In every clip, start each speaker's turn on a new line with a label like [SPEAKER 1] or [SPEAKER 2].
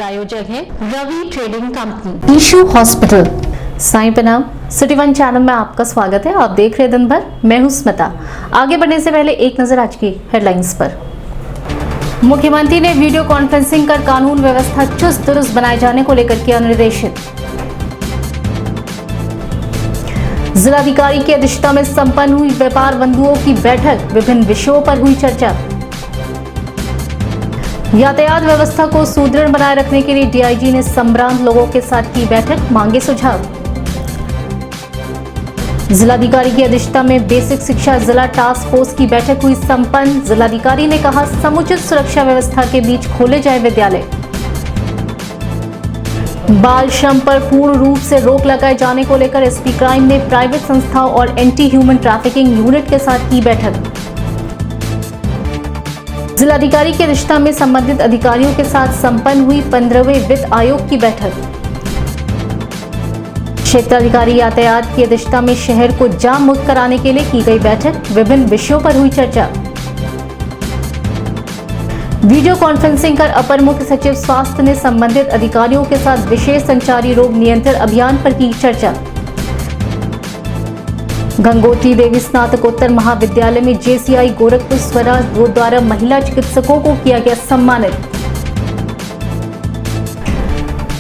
[SPEAKER 1] प्रायोजक है Ravi trading company. ईशू hospital. Sai प्रणाम। सिटी वन चैनल में आपका स्वागत है। आप देख रहे हैं दिन भर, मैं हूं स्मिता। आगे बढ़ने से पहले एक नजर आज की हेडलाइंस पर। मुख्यमंत्री ने वीडियो कॉन्फ्रेंसिंग कर कानून व्यवस्था चुस्त दुरुस्त बनाए जाने को लेकर किया निर्देशित। जिलाधिकारी की अध्यक्षता में संपन्न हुई व्यापार बंधुओं की बैठक, विभिन्न विषयों पर हुई चर्चा। यातायात व्यवस्था को सुदृढ़ बनाए रखने के लिए डीआईजी ने संभ्रांत लोगों के साथ की बैठक, मांगे सुझाव। जिलाधिकारी की अध्यक्षता में बेसिक शिक्षा जिला टास्क फोर्स की बैठक हुई संपन्न। जिलाधिकारी ने कहा समुचित सुरक्षा व्यवस्था के बीच खोले जाए विद्यालय। बाल श्रम पर पूर्ण रूप से रोक लगाए जाने को लेकर एसपी क्राइम ने प्राइवेट संस्थाओं और एंटी ह्यूमन ट्रैफिकिंग यूनिट के साथ की बैठक। जिलाधिकारी की अध्यक्षता में संबंधित अधिकारियों के साथ संपन्न हुई 15वें वित्त आयोग की बैठक। क्षेत्राधिकारी यातायात की अध्यक्षता में शहर को जाम मुक्त कराने के लिए की गई बैठक, विभिन्न विषयों पर हुई चर्चा। वीडियो कॉन्फ्रेंसिंग कर अपर मुख्य सचिव स्वास्थ्य ने संबंधित अधिकारियों के साथ विशेष संचारी रोग नियंत्रण अभियान पर की चर्चा। गंगोत्री देवी स्नातकोत्तर महाविद्यालय में जेसीआई गोरखपुर स्वराज बोर्ड द्वारा महिला चिकित्सकों को किया गया सम्मानित।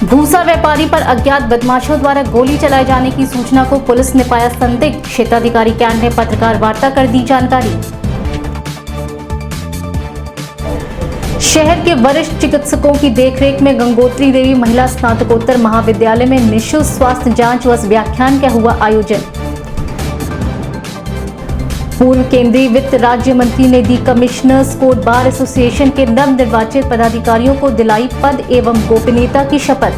[SPEAKER 1] भूसा व्यापारी पर अज्ञात बदमाशों द्वारा गोली चलाए जाने की सूचना को पुलिस ने पाया संदिग्ध, क्षेत्राधिकारी कैंट ने पत्रकार वार्ता कर दी जानकारी। शहर के वरिष्ठ चिकित्सकों की देखरेख में गंगोत्री देवी महिला स्नातकोत्तर महाविद्यालय में निःशुल्क स्वास्थ्य जांच व व्याख्यान का हुआ आयोजन। पूर्व केंद्रीय वित्त राज्य मंत्री ने दी कमिश्नर्स कोर्ट बार एसोसिएशन के नवनिर्वाचित पदाधिकारियों को दिलाई पद एवं गोपनीयता की शपथ।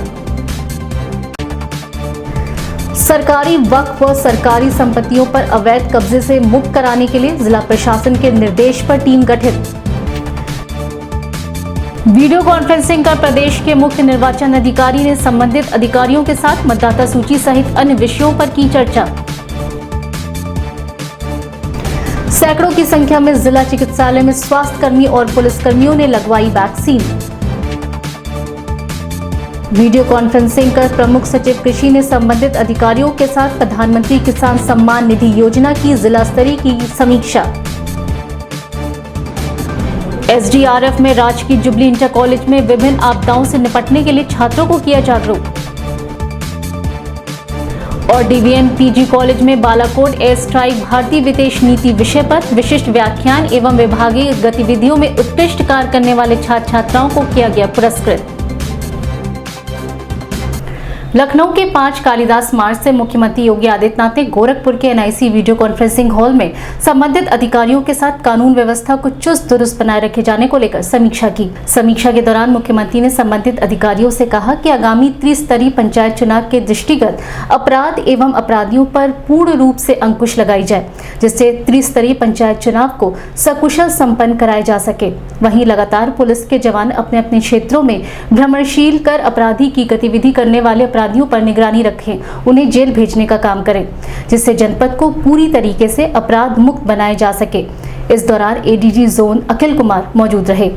[SPEAKER 1] सरकारी वक्फ व सरकारी संपत्तियों पर अवैध कब्जे से मुक्त कराने के लिए जिला प्रशासन के निर्देश पर टीम गठित। वीडियो कॉन्फ्रेंसिंग कर प्रदेश के मुख्य निर्वाचन अधिकारी ने संबंधित अधिकारियों के साथ मतदाता सूची सहित अन्य विषयों पर की चर्चा। सैकड़ों की संख्या में जिला चिकित्सालय में स्वास्थ्य कर्मी और पुलिसकर्मियों ने लगवाई वैक्सीन। वीडियो कॉन्फ्रेंसिंग कर प्रमुख सचिव कृषि ने संबंधित अधिकारियों के साथ प्रधानमंत्री किसान सम्मान निधि योजना की जिला स्तरीय की समीक्षा। एसडीआरएफ में राजकीय जुबली इंटर कॉलेज में विभिन्न आपदाओं से निपटने के लिए छात्रों को किया जागरूक। और डीवीएन पीजी कॉलेज में बालाकोट एयर स्ट्राइक भारतीय विदेश नीति विषय पर विशिष्ट व्याख्यान एवं विभागीय गतिविधियों में उत्कृष्ट कार्य करने वाले छात्र छात्राओं को किया गया पुरस्कृत। लखनऊ के 5 कालिदास मार्ग से मुख्यमंत्री योगी आदित्यनाथ ने गोरखपुर के एनआईसी वीडियो कॉन्फ्रेंसिंग हॉल में संबंधित अधिकारियों के साथ कानून व्यवस्था को चुस्त दुरुस्त बनाए रखे जाने को लेकर समीक्षा की। समीक्षा के दौरान मुख्यमंत्री ने संबंधित अधिकारियों से कहा कि आगामी त्रिस्तरीय पंचायत चुनाव के दृष्टिगत अपराध एवं अपराधियों पर पूर्ण रूप से अंकुश लगाई जाए, जिससे त्रिस्तरीय पंचायत चुनाव को सकुशल संपन्न कराया जा सके। वहीं लगातार पुलिस के जवान अपने अपने क्षेत्रों में भ्रमणशील कर अपराधी की गतिविधि करने वाले अपराधियों पर निगरानी रखें, उन्हें जेल भेजने का काम करें, जिससे जनपद को पूरी तरीके से अपराध मुक्त बनाया जा सके। इस दौरान एडीजी जोन अखिल कुमार मौजूद रहे।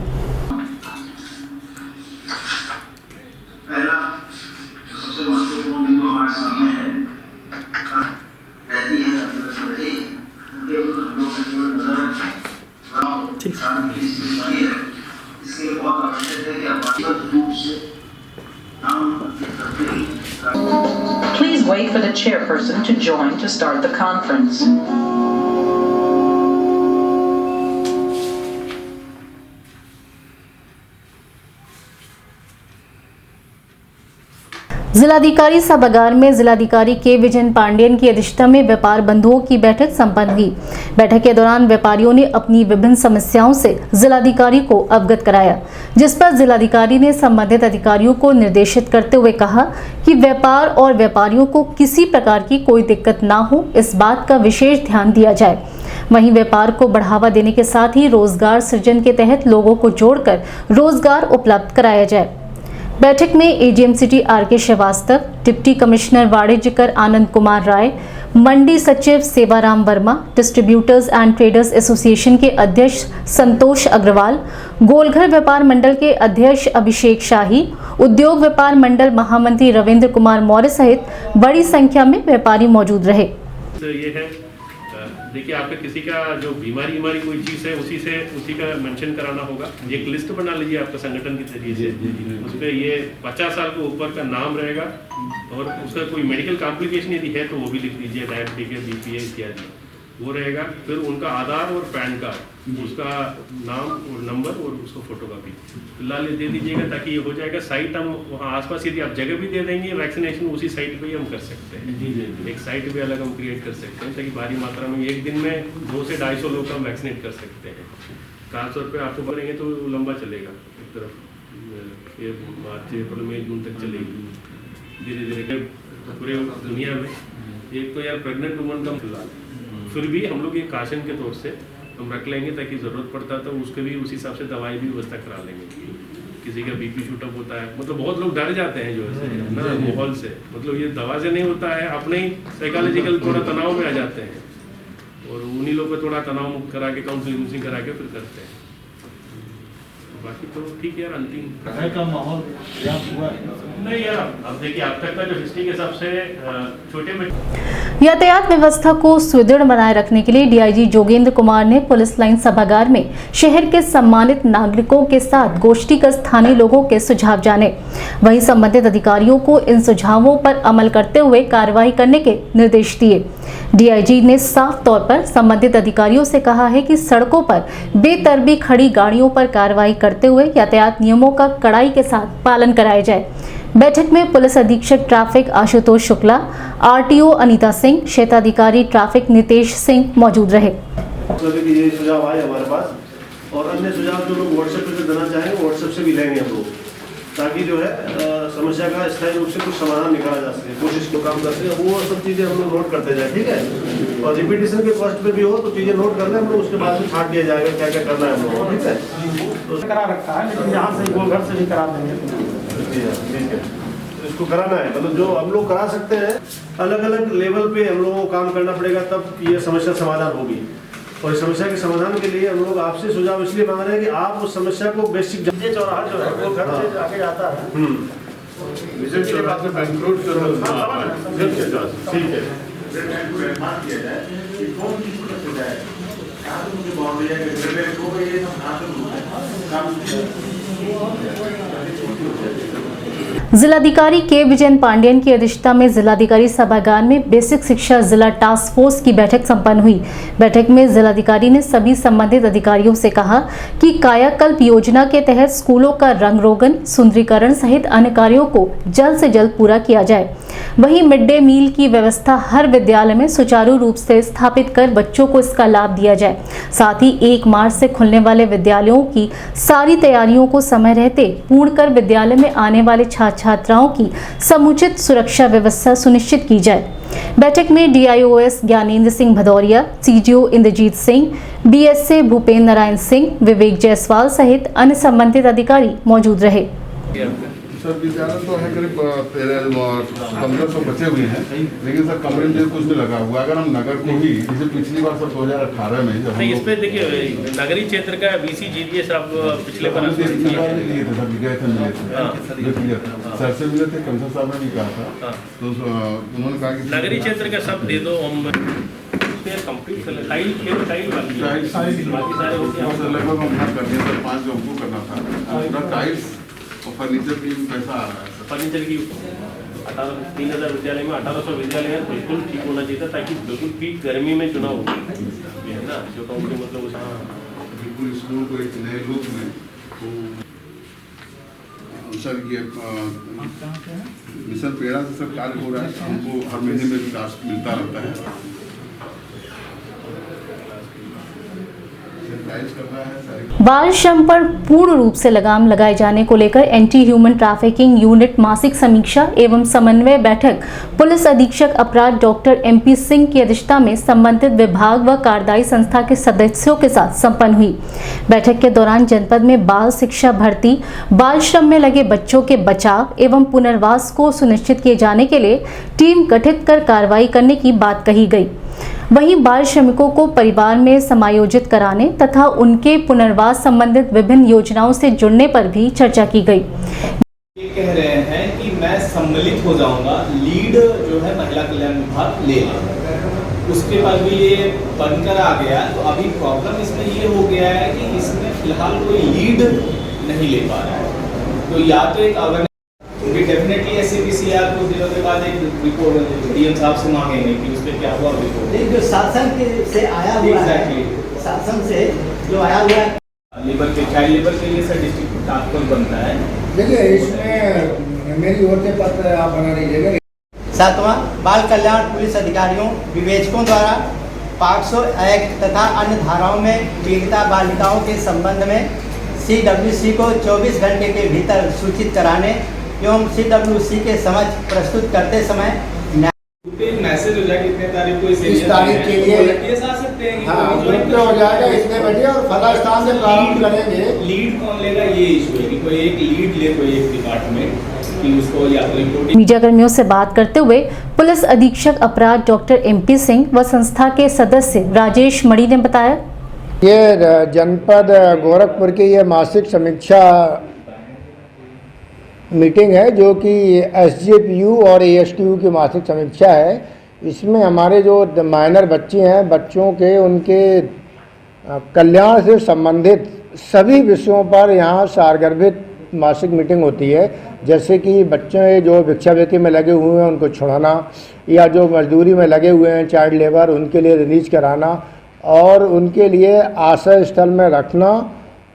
[SPEAKER 2] Please wait for the chairperson to join to start the conference.
[SPEAKER 1] जिलाधिकारी सभागार में जिलाधिकारी के विजयन पांडेयन की अध्यक्षता में व्यापार बंधुओं की बैठक संपन्न हुई। बैठक के दौरान व्यापारियों ने अपनी विभिन्न समस्याओं से जिलाधिकारी को अवगत कराया, जिस पर जिलाधिकारी ने संबंधित अधिकारियों को निर्देशित करते हुए कहा कि व्यापार और व्यापारियों को किसी प्रकार की कोई दिक्कत ना हो, इस बात का विशेष ध्यान दिया जाए। वहीं व्यापार को बढ़ावा देने के साथ ही रोजगार सृजन के तहत लोगों को जोड़कर रोजगार उपलब्ध कराया जाए। बैठक में एजीएम सिटी आर के श्रीवास्तव, डिप्टी कमिश्नर वाणिज्य कर आनंद कुमार राय, मंडी सचिव Sevaram Verma, distributors and traders association के अध्यक्ष संतोष अग्रवाल, गोलघर व्यापार मंडल के अध्यक्ष अभिषेक शाही, उद्योग व्यापार मंडल महामंत्री रविंद्र कुमार मौर्य सहित बड़ी संख्या में व्यापारी मौजूद रहे।
[SPEAKER 3] तो ये है, देखिए आपका किसी का जो बीमारी कोई चीज़ है उसी का मेंशन कराना होगा। एक लिस्ट बना लीजिए आपका संगठन के जरिए से, उस पर ये 50 साल के ऊपर का नाम रहेगा और उसका कोई मेडिकल कॉम्प्लिकेशन यदि है तो वो भी लिख दीजिए, डायबिटीज है, बीपी है इत्यादि वो रहेगा। फिर उनका आधार और पैन कार्ड, उसका नाम और नंबर और उसको फोटोकॉपी फिलहाल दे दीजिएगा ताकि ये हो जाएगा। साइट हम वहाँ आसपास यदि आप जगह भी दे देंगे वैक्सीनेशन उसी साइट पे ही हम कर सकते हैं। एक साइट भी अलग हम क्रिएट कर सकते हैं ताकि भारी मात्रा में एक दिन में 200 से 250 लोग हम वैक्सीनेट कर सकते हैं। खासतौर पर आपको बोलेंगे तो लंबा चलेगा, एक तरफ ये मार्च अप्रैल मई जून तक चलेगी धीरे धीरे पूरे दुनिया में। एक तो यार प्रेग्नेंट वुमन का फिलहाल फिर भी हम लोग ये काशन के तौर से हम रख लेंगे ताकि ज़रूरत पड़ता तो उसके भी उसी हिसाब से दवाई भी व्यवस्था करा लेंगे। किसी का बीपी शूटअप होता है, मतलब बहुत लोग डर जाते हैं जो ऐसे ना माहौल से, मतलब ये दवा से नहीं होता है, अपने ही साइकोलॉजिकल थोड़ा तनाव में आ जाते हैं और उन्हीं लोग को थोड़ा तनाव मुक्त करा के काउंसलिंग करा के फिर करते हैं। बाकी तो ठीक है यार, अंतिम
[SPEAKER 4] का माहौल हुआ
[SPEAKER 3] नहीं यार। अब देखिए अब तक का जो हिस्ट्री के हिसाब से छोटे में
[SPEAKER 1] यातायात व्यवस्था को सुदृढ़ बनाए रखने के लिए डीआईजी जोगेंद्र कुमार ने पुलिस लाइन सभागार में शहर के सम्मानित नागरिकों के साथ गोष्ठी कर स्थानीय लोगों के सुझाव जाने, वहीं संबंधित अधिकारियों को इन सुझावों पर अमल करते हुए कार्रवाई करने के निर्देश दिए। डीआईजी ने साफ तौर पर संबंधित अधिकारियों से कहा है कि सड़कों पर बेतरतीब खड़ी गाड़ियों पर कार्रवाई करते हुए यातायात नियमों का कड़ाई के साथ पालन कराया जाए। बैठक में पुलिस अधीक्षक ट्रैफिक आशुतोष शुक्ला, आरटीओ अनीता सिंह, क्षेत्राधिकारी ट्रैफिक नितेश सिंह मौजूद रहे।
[SPEAKER 5] ये सुझाव आए हमारे पास और अन्य सुझाव जो लोग व्हाट्सएप पे देना चाहेंगे व्हाट्सएप से भी लेंगे हम लोग, ताकि जो है समस्या का स्थायी रूप से कुछ समाधान निकाला जा सके, कोशिश को काम कर सके। वो सब चीज़ें हम लोग नोट करते जाए, ठीक है। और रिपीटेशन के कॉस्ट पे भी हो तो चीज़ें नोट कर लें हम लोग, उसके बाद में छाट दिया जाएगा क्या क्या करना है हम लोग, ठीक है।
[SPEAKER 4] तो करा रखा है, लेकिन यहाँ से गोलघर से भी करा देंगे।
[SPEAKER 5] ठीक है, इसको कराना है, मतलब जो हम लोग करा सकते हैं अलग अलग लेवल पे हम लोगों को काम करना पड़ेगा, तब ये समस्या समाधान होगी। और इस समस्या के समाधान के लिए हम लोग आपसे सुझाव इसलिए मांग रहे हैं कि आप उस समस्या को बेसिक
[SPEAKER 4] चौराहा जो है वो घर से आगे जाता है,
[SPEAKER 5] ठीक है।
[SPEAKER 1] जिलाधिकारी के विजयन पांडेयन की अध्यक्षता में जिलाधिकारी सभागार में बेसिक शिक्षा जिला टास्क फोर्स की बैठक संपन्न हुई। बैठक में जिलाधिकारी ने सभी संबंधित अधिकारियों से कहा कि कायाकल्प योजना के तहत स्कूलों का रंग रोगन, सुंदरीकरण सहित अन्य कार्यों को जल्द से जल्द पूरा किया जाए। वहीं मिड डे मील की व्यवस्था हर विद्यालय में सुचारू रूप से स्थापित कर बच्चों को इसका लाभ दिया जाए। साथ ही 1 मार्च से खुलने वाले विद्यालयों की सारी तैयारियों को समय रहते पूर्ण कर विद्यालय में आने वाले छात्र छात्राओं की समुचित सुरक्षा व्यवस्था सुनिश्चित की जाए। बैठक में DIOS Gyanendra Singh Bhadauria, CDO Indrajeet Singh, BSA Bhupendra Narayan Singh, Vivek Jaiswal सहित अन्य संबंधित अधिकारी मौजूद रहे।
[SPEAKER 6] सर विद्यालय तो है करीब 1500 बचे हुए हैं, लेकिन सर कमरे में कुछ नहीं लगा हुआ। अगर हम नगर को ही जैसे पिछली बार सर 2018 में जब
[SPEAKER 3] इस पे देखिए नगरीय क्षेत्र का बीसी जीडीएस आप पिछले बार
[SPEAKER 6] लिए थे सर, गए थे मिले थे सर से मिले थे, कंसर साहब ने भी कहा था, तो उन्होंने कहा कि
[SPEAKER 3] नगरीय क्षेत्र का सब दे दो हम कंप्लीट टाइल बाकी सारे होते हैं।
[SPEAKER 6] लगभग हम कर दिए सर, 5 लोगों को करना था। टाइल्स और फर्नीचर की पैसा आ रहा है सर।
[SPEAKER 3] फर्नीचर की 3000 विद्यालय में 1800 विद्यालय बिल्कुल ठीक होना चाहिए था, ताकि बिल्कुल पीक गर्मी में चुनाव हो है ना, जो काउंटी मतलब
[SPEAKER 6] बिल्कुल स्कूल को एक नए रूप में सर ये मिशन पेड़ा से सर कार्य हो रहा है। हमको हर महीने में टास्क मिलता रहता है। एनालाइज करना है सारी।
[SPEAKER 1] बाल श्रम पर पूर्ण रूप से लगाम लगाए जाने को लेकर एंटी ह्यूमन ट्रैफिकिंग यूनिट मासिक समीक्षा एवं समन्वय बैठक पुलिस अधीक्षक अपराध डॉक्टर MP सिंह की अध्यक्षता में संबंधित विभाग व कार्यदायी संस्था के सदस्यों के साथ संपन्न हुई। बैठक के दौरान जनपद में बाल शिक्षा भर्ती, बाल श्रम में लगे बच्चों के बचाव एवं पुनर्वास को सुनिश्चित किए जाने के लिए टीम गठित कर कार्रवाई करने की बात कही गई। वहीं बाल श्रमिकों को परिवार में समायोजित कराने तथा उनके पुनर्वास संबंधित विभिन्न योजनाओं से जुड़ने पर भी चर्चा की गई।
[SPEAKER 7] ये कह रहे हैं कि मैं सम्मिलित हो जाऊंगा, लीड जो है महिला कल्याण विभाग ले लेगा। उसके बाद भी ये बनकर आ गया, तो अभी प्रॉब्लम इसमें ये हो गया है कि इसमें फिलहाल कोई लीड नहीं ले पा रहा है। तो या तो एक अवेयरनेस डेफिनेटली SAPCR कुछ दिनों के बाद एक रिपोर्ट DM साहब से मांगेंगे कि उस पर क्या हुआ रिपोर्ट।
[SPEAKER 8] जो शासन से आया हुआ है, शासन से जो आया हुआ है
[SPEAKER 7] लेबर के चाइल्ड लेबर के लिए सर डिस्ट्रिक्ट टास्क फोर्स बनता है।
[SPEAKER 8] देखिए इसमें मेरी ओर से पत्र आप बना लीजिएगा। 7वां बाल कल्याण पुलिस अधिकारियों विवेचकों द्वारा पॉक्सो एक्ट तथा अन्य धाराओं में पीड़िता बालिकाओं के संबंध में CWC को 24 घंटे के भीतर सूचित कराने एवं CWC के समक्ष प्रस्तुत करते समय
[SPEAKER 7] मैसेज हो जाए कितने तारीख को
[SPEAKER 8] इस तारीख के लिए
[SPEAKER 7] आ सकते हैं।
[SPEAKER 8] हाँ, हो जाएगा इतने बजे और फला स्थान से प्रारंभ करेंगे।
[SPEAKER 7] लीड कौन लेगा ये इशू है कि कोई एक लीड ले कोई एक डिपार्टमेंट कि उसको या तो रिपोर्टिंग।
[SPEAKER 1] मीडिया कर्मियों से बात करते हुए पुलिस अधीक्षक अपराध डॉक्टर MP सिंह व संस्था के सदस्य राजेश मणि ने बताया,
[SPEAKER 9] ये जनपद गोरखपुर की ये मासिक समीक्षा मीटिंग है जो कि SGPU और ASTU की मासिक समीक्षा है। इसमें हमारे जो माइनर बच्चे हैं, बच्चों के उनके कल्याण से संबंधित सभी विषयों पर यहाँ सारगर्भित मासिक मीटिंग होती है। जैसे कि बच्चे जो भिक्षावृत्ति में लगे हुए हैं उनको छुड़ाना, या जो मजदूरी में लगे हुए हैं चाइल्ड लेबर उनके लिए रिलीज कराना, और उनके लिए आश्रय स्थल में रखना,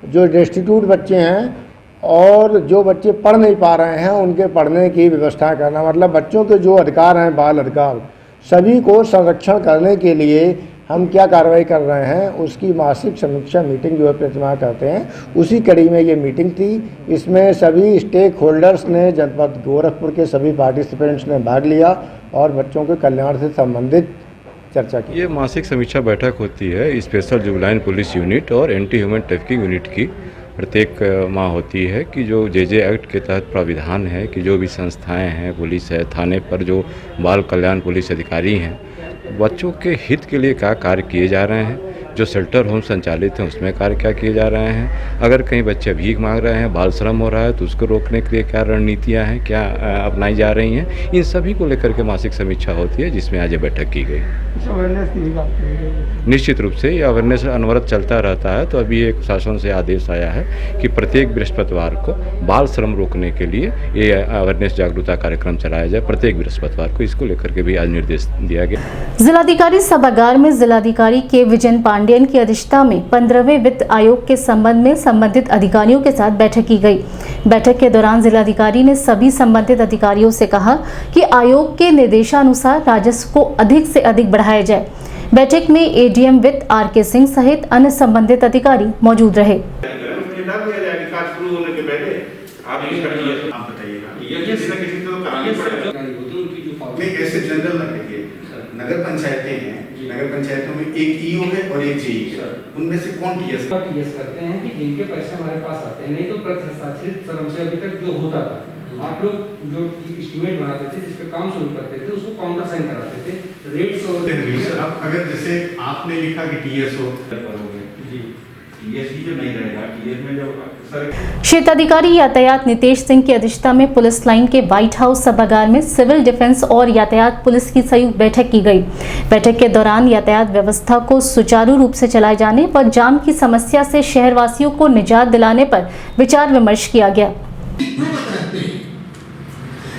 [SPEAKER 9] जो डेस्टिट्यूट बच्चे हैं और जो बच्चे पढ़ नहीं पा रहे हैं उनके पढ़ने की व्यवस्था करना। मतलब बच्चों के जो अधिकार हैं, बाल अधिकार, सभी को संरक्षण करने के लिए हम क्या कार्रवाई कर रहे हैं उसकी मासिक समीक्षा मीटिंग जो है प्रतिमा करते हैं, उसी कड़ी में ये मीटिंग थी। इसमें सभी स्टेक होल्डर्स ने, जनपद गोरखपुर के सभी पार्टिसिपेंट्स ने भाग लिया और बच्चों के कल्याण से संबंधित चर्चा की।
[SPEAKER 10] ये मासिक समीक्षा बैठक होती है स्पेशल जुवेनाइल पुलिस यूनिट और एंटी ह्यूमन ट्रैफिकिंग यूनिट की प्रत्येक माह होती है कि जो JJ एक्ट के तहत प्राविधान है कि जो भी संस्थाएं हैं, पुलिस है, थाने पर जो बाल कल्याण पुलिस अधिकारी हैं, बच्चों के हित के लिए क्या कार्य किए जा रहे हैं, जो शेल्टर होम संचालित हैं उसमें कार्य क्या किए जा रहे हैं, अगर कहीं बच्चे भीख मांग रहे हैं, बाल श्रम हो रहा है तो उसको रोकने के लिए क्या रणनीतियाँ हैं, क्या अपनाई जा रही हैं, इन सभी को लेकर के मासिक समीक्षा होती है जिसमें आज ये बैठक की गई। निश्चित रूप से ये अवेयरनेस अनवरत चलता रहता है। तो अभी एक शासन से आदेश आया है कि प्रत्येक बृहस्पतिवार को बाल श्रम रोकने के लिए ये अवेयरनेस जागरूकता कार्यक्रम चलाया जाए प्रत्येक बृहस्पतिवार को। इसको लेकर के भी आज निर्देश दिया गया।
[SPEAKER 1] जिलाधिकारी सभागार में जिलाधिकारी के विजन पांडेयन की अध्यक्षता में 15वें वित्त आयोग के संबंध में संबंधित अधिकारियों के साथ बैठक की गई। बैठक के दौरान जिलाधिकारी ने सभी संबंधित अधिकारियों से कहा कि आयोग के निर्देशानुसार राजस्व को अधिक से अधिक बढ़ाया जाए। बैठक में ADM वित्त RK सिंह सहित अन्य संबंधित अधिकारी मौजूद रहे।
[SPEAKER 6] ऐसे जनरल रखेंगे, नगर पंचायतें हैं, नगर पंचायतों में एक EO है और एक JE है, उनमें से कौन TS
[SPEAKER 4] करते हैं कि जिनके पैसे हमारे पास आते हैं, नहीं तो प्रतिशासित श्रम से अभी तक जो होता था, आप लोग जो एस्टीमेट बनाते थे, जिस पे काम शुरू करते थे, उसको काउंटर साइन कराते थे, रेट्स और
[SPEAKER 6] अब अगर जैसे आपने लिखा कि TS हो जी, TS जो नहीं रहेगा, TS में जो
[SPEAKER 1] क्षेत्राधिकारी यातायात नितेश सिंह की अध्यक्षता में पुलिस लाइन के व्हाइट हाउस सभागार में सिविल डिफेंस और यातायात पुलिस की संयुक्त बैठक की गई। बैठक के दौरान यातायात व्यवस्था को सुचारू रूप से चलाए जाने व जाम की समस्या से शहरवासियों को निजात दिलाने पर विचार विमर्श किया गया।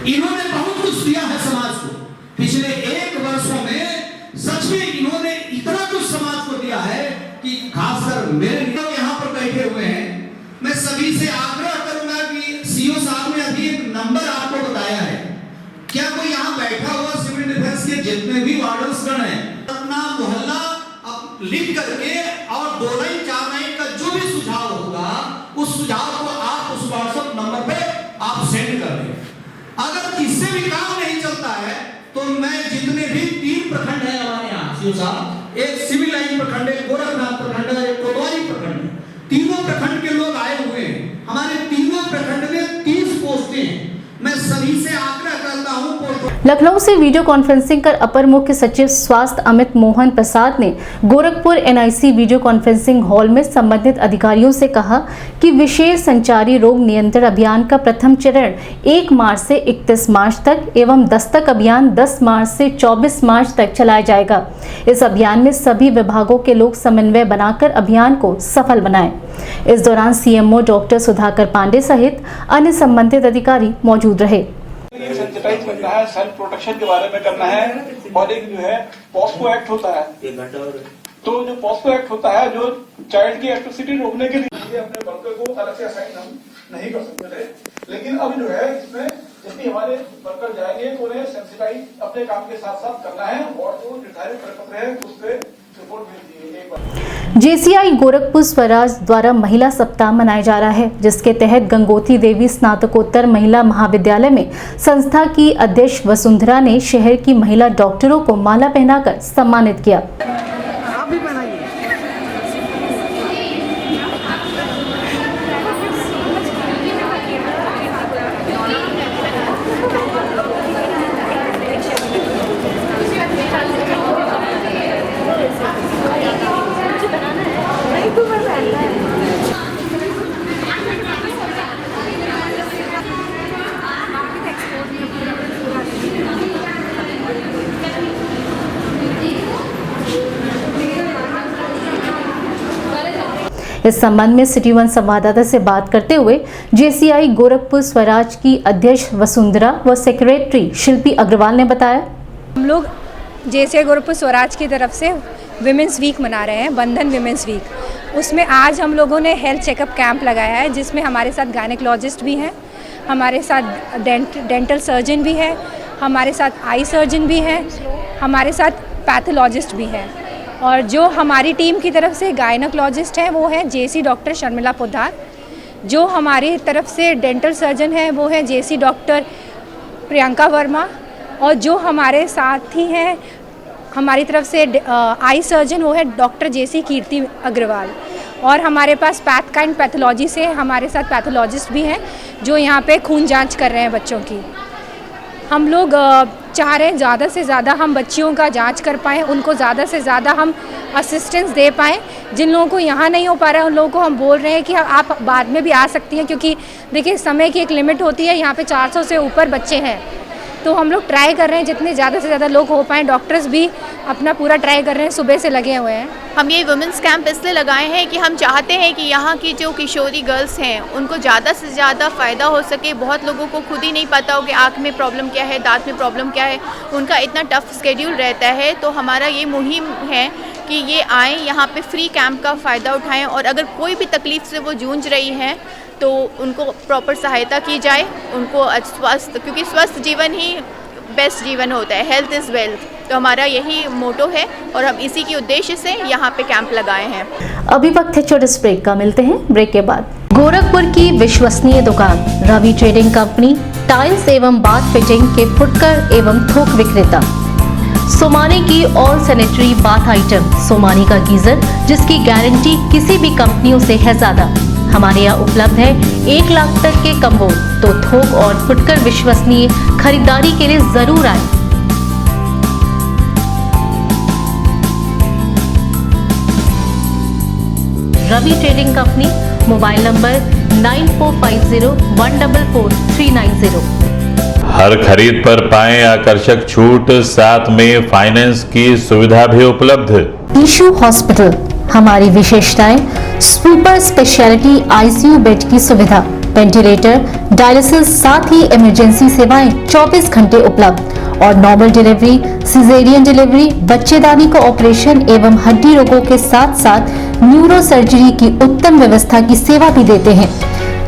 [SPEAKER 11] इन्होंने बहुत कुछ दिया है समाज को, पिछले 1 वर्षों में सच में इन्होंने इतना कुछ समाज को दिया है कि खासकर मेरे लोग यहाँ पर बैठे हुए हैं, मैं सभी से आग्रह करूंगा कि CO साहब ने अभी एक नंबर आपको बताया है, क्या कोई यहाँ बैठा हुआ सिविल डिफेंस के जितने भी वार्डन्सगण हैं अपना मोहल्ला लिख करके और 2 लाइन 4 लाइन इससे भी काम नहीं चलता है तो मैं जितने भी 3 प्रखंड है हमारे यहाँ सीओ साहब, एक सिविल लाइन प्रखंड है, गोरखनाथ प्रखंड है, एक कोतवाली प्रखंड है, तीनों प्रखंड के लोग आए हुए हैं। हमारे तीनों प्रखंड में 30 पोस्टें हैं। मैं सभी से आग्रह करता हूं
[SPEAKER 1] लखनऊ से वीडियो कॉन्फ्रेंसिंग कर अपर मुख्य सचिव स्वास्थ्य अमित मोहन प्रसाद ने Gorakhpur NIC video conferencing hall में संबंधित अधिकारियों से कहा कि विशेष संचारी रोग नियंत्रण अभियान का प्रथम चरण 1 मार्च से 31 मार्च तक एवं दस्तक अभियान 10 मार्च से 24 मार्च तक चलाया जाएगा। इस अभियान में सभी विभागों के लोग समन्वय बनाकर अभियान को सफल बनाएं। इस दौरान सीएमओ डॉक्टर सुधाकर पांडे सहित अन्य संबंधित अधिकारी मौजूद रहे।
[SPEAKER 12] सैनिटाइज करना है, सेल्फ प्रोटेक्शन के बारे में करना है और एक जो है पॉस्को एक्ट होता है, तो जो पॉस्को एक्ट होता है जो चाइल्ड की एट्रोसिटी रोकने के लिए अपने वर्कर को अलग से असाइन हम नहीं कर सकते थे, लेकिन अब जो है इसमें जब भी हमारे वर्कर जाएंगे तो उन्हें सेंसिटाइज अपने काम के साथ साथ करना है और जो निर्धारित प्रपत्र है उस पर रिपोर्ट भेजती है।
[SPEAKER 1] जेसीआई गोरखपुर स्वराज द्वारा महिला सप्ताह मनाया जा रहा है, जिसके तहत गंगोत्री देवी स्नातकोत्तर महिला महाविद्यालय में संस्था की अध्यक्ष वसुंधरा ने शहर की महिला डॉक्टरों को माला पहनाकर सम्मानित किया। इस संबंध में सिटी वन संवाददाता से बात करते हुए जेसीआई गोरखपुर स्वराज की अध्यक्ष वसुंधरा व सेक्रेटरी शिल्पी अग्रवाल ने बताया,
[SPEAKER 13] हम लोग जेसीआई गोरखपुर स्वराज की तरफ से विमेंस वीक मना रहे हैं, बंधन विमेंस वीक। उसमें आज हम लोगों ने हेल्थ चेकअप कैंप लगाया है, जिसमें हमारे साथ गायनेकोलॉजिस्ट भी हैं, हमारे साथ डेंटल सर्जन भी है, हमारे साथ आई सर्जन भी है, हमारे साथ पैथोलॉजिस्ट भी है। और जो हमारी टीम की तरफ से गायनेकोलॉजिस्ट हैं वो है जेसी डॉक्टर शर्मिला पोद्दार, जो हमारी तरफ से डेंटल सर्जन है वो है जेसी डॉक्टर प्रियंका वर्मा, और जो हमारे साथ ही हैं हमारी तरफ से आई सर्जन वो है डॉक्टर जेसी कीर्ति अग्रवाल। और हमारे पास पैथकाइंड पैथोलॉजी से हमारे साथ पैथोलॉजिस्ट भी हैं जो यहाँ पे खून जांच कर रहे हैं बच्चों की। हम लोग चाह रहे हैं ज़्यादा से ज़्यादा हम बच्चियों का जांच कर पाएँ, उनको ज़्यादा से ज़्यादा हम असिस्टेंस दे पाएँ। जिन लोगों को यहाँ नहीं हो पा रहा है उन लोगों को हम बोल रहे हैं कि आप बाद में भी आ सकती हैं, क्योंकि देखिए समय की एक लिमिट होती है, यहाँ पे 400 से ऊपर बच्चे हैं, तो हम लोग ट्राई कर रहे हैं जितने ज़्यादा से ज़्यादा लोग हो पाएँ। डॉक्टर्स भी अपना पूरा ट्राई कर रहे हैं, सुबह से लगे हुए हैं।
[SPEAKER 14] हम ये वुमेंस कैंप इसलिए लगाए हैं कि हम चाहते हैं कि यहाँ की जो किशोरी गर्ल्स हैं उनको ज़्यादा से ज़्यादा फ़ायदा हो सके। बहुत लोगों को खुद ही नहीं पता हो कि आँख में प्रॉब्लम क्या है, दांत में प्रॉब्लम क्या है, उनका इतना टफ स्केड्यूल रहता है। तो हमारा ये मुहिम है कि ये आएँ यहाँ पे फ्री कैंप का फ़ायदा उठाएँ, और अगर कोई भी तकलीफ़ से वो जूझ रही हैं तो उनको प्रॉपर सहायता की जाए, उनको स्वस्थ, क्योंकि स्वस्थ जीवन ही बेस्ट जीवन होता है, हेल्थ इज़ वेल्थ। तो हमारा यही मोटो है और हम इसी के उद्देश्य से यहाँ पे कैंप लगाए हैं।
[SPEAKER 1] अभी वक्त है छोटे से ब्रेक का, मिलते हैं ब्रेक के बाद। गोरखपुर की विश्वसनीय दुकान रवि ट्रेडिंग कंपनी, टाइल्स एवं बाथ फिटिंग के फुटकर एवं थोक विक्रेता। सोमानी की all sanitary bath item, Somani का गीजर जिसकी गारंटी किसी भी कंपनियों से है ज्यादा। हमारे यहाँ उपलब्ध है 1 लाख तक के कम्बोर्ड। तो थोक और फुटकर विश्वसनीय खरीदारी के लिए जरूर आए। Ravi trading company, mobile number 9450144390।
[SPEAKER 15] हर खरीद पर पाएं आकर्षक छूट, साथ में फाइनेंस की सुविधा भी उपलब्ध।
[SPEAKER 1] ईशू हॉस्पिटल, हमारी विशेषताएं सुपर स्पेशलिटी आईसीयू बेड की सुविधा, वेंटिलेटर, डायलिसिस, साथ ही इमरजेंसी सेवाएं 24 घंटे उपलब्ध, और नॉर्मल डिलीवरी, सिजेरियन डिलीवरी, बच्चेदानी का ऑपरेशन एवं हड्डी रोगों के साथ साथ न्यूरो सर्जरी की उत्तम व्यवस्था की सेवा भी देते हैं।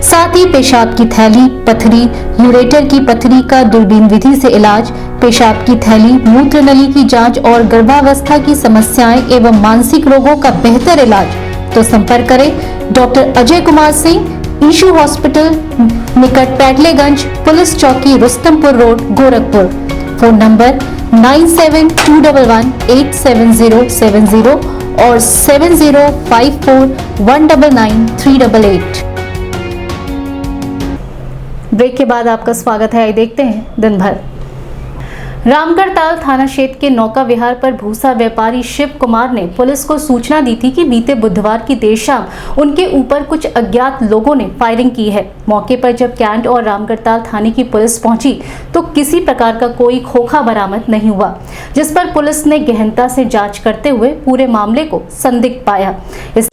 [SPEAKER 1] साथ ही पेशाब की थैली, पथरी, यूरेटर की पथरी का दूरबीन विधि से इलाज, पेशाब की थैली, मूत्र नली की जांच और गर्भावस्था की समस्याएं एवं मानसिक रोगों का बेहतर इलाज। तो संपर्क करें डॉक्टर अजय कुमार सिंह, ईशू हॉस्पिटल निकट पैटलेगंज, पुलिस चौकी, Rustampur road, Gorakhpur. Phone number 9721187070 और 7054199388। ब्रेक के बाद आपका स्वागत है। आइए देखते हैं दिन भर। रामगढ़ताल थाना क्षेत्र के नौका विहार पर भूसा व्यापारी शिव कुमार ने पुलिस को सूचना दी थी कि बीते बुधवार की देर शाम उनके ऊपर कुछ अज्ञात लोगों ने फायरिंग की है। मौके पर जब कैंट और रामगढ़ताल थाने की पुलिस पहुंची तो किसी प्रकार का कोई खोखा बरामद नहीं हुआ, जिस पर पुलिस ने गहनता से जांच करते हुए पूरे मामले को संदिग्ध पाया। इस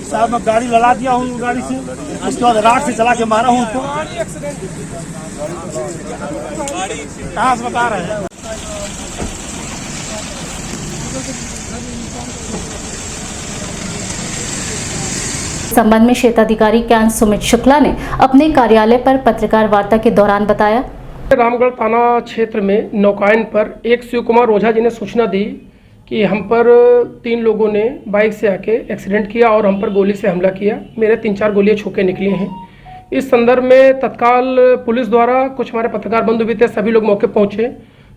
[SPEAKER 16] साहब मैं गाड़ी लड़ा दिया हूँ गाड़ी से, उसके बाद रात से चला के मारा हूँ उसको। कहाँ से बता रहे हैं?
[SPEAKER 1] संबंध में क्षेत्राधिकारी कैंट सुमित शुक्ला ने अपने कार्यालय पर पत्रकार वार्ता के दौरान बताया,
[SPEAKER 17] रामगढ़ थाना क्षेत्र में नौकायन पर एक शिव कुमार ओझा जी ने सूचना दी कि हम पर 3 लोगों ने बाइक से आके एक्सीडेंट किया और हम पर गोली से हमला किया। मेरे 3-4 गोलियां छूके निकली हैं। इस संदर्भ में तत्काल पुलिस द्वारा, कुछ हमारे पत्रकार बंधु भी थे, सभी लोग मौके पहुंचे।